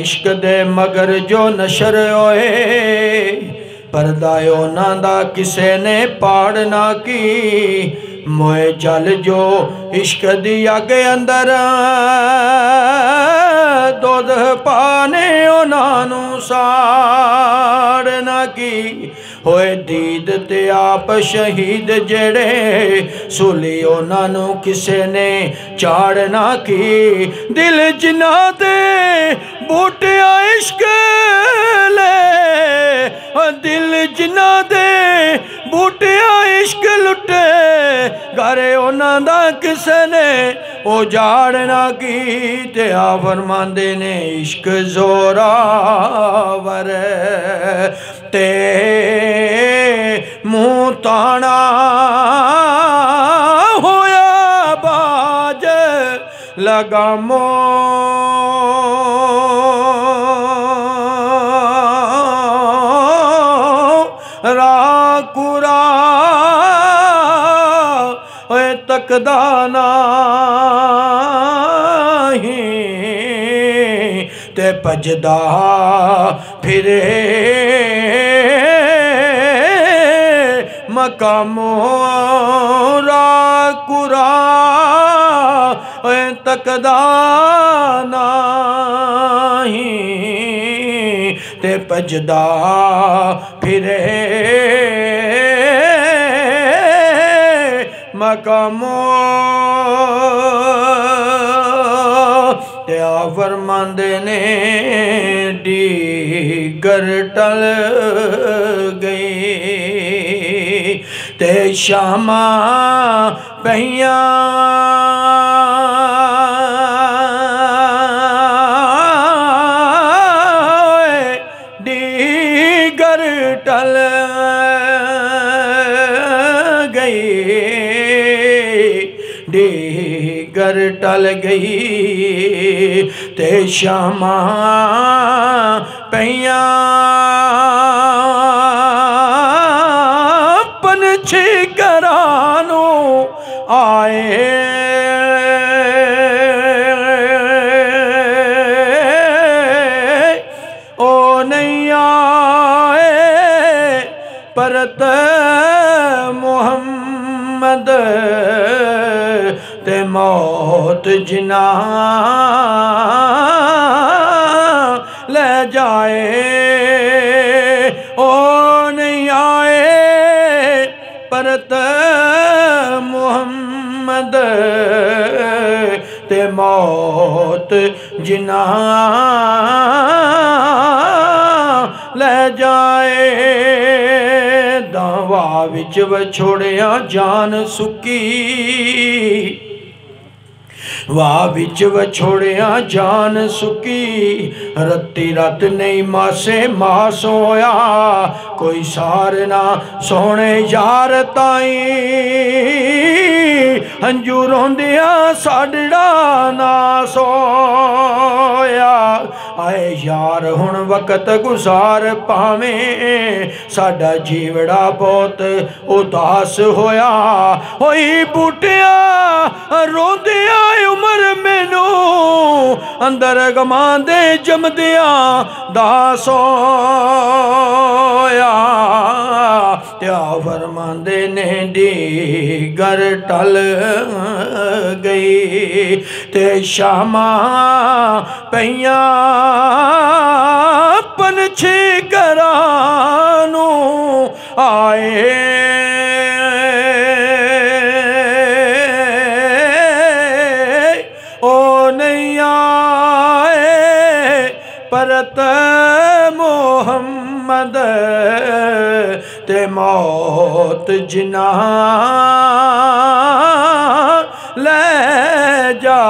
इश्क दे मगर जो नशर होए पर्दा उन्हां दा किसे ने पाड़ ना की मोए जल जो इश्क दी अग अंदर दुध पाने उन्हां साड़ ना की होए दीद ते आप शहीद जेड़े सूली उन्हां किसे ने चाड़ ना की दिल जिन्ना दे बूटिया इश्क ले दिल जिन्ना दे बूटिया इश्क लुटे घरे उन्हां दा किसे ने उजाड़ ना की ते आ फरमांदे ने इश्क जोरावर ते मुँह ताना होया बाज लगामो राकुरा तकदा नहीं ते भजदा फिरे मकामो राकुरा तकदा नहीं ते भजदा फिरे मकामो त्या फरमांदे ने डीगर टल गई ते शामा पहिया डीगर टल डीगर टल गई ते शामा पइया पंछी घरानू आए ओ नहीं आए परत मोहम्मद ते मौत जिना ले जाए ओ नहीं आए परत मोहम्मद ते मौत जिना ले जाए दावा विच वछोड़िया जान सुकी वाह बिच वछोड़िया जान सुकी रत्ती रत नहीं मासे मास होया कोई सार ना सोने यार ताई हंजू रोंदिया साडा ना सोया आए यार हुण वक्त गुजार पावे साडा जीवड़ा बहुत उदास होया होई बूटिया रोंदिया उमर मैनू अंदर गमा दे जमदिया दास होया त्या फरमांदे ने डीगर टल गई ते शामा पइया पंछी घरानू आए परत मोहम्मद ते मौत जिना ले जा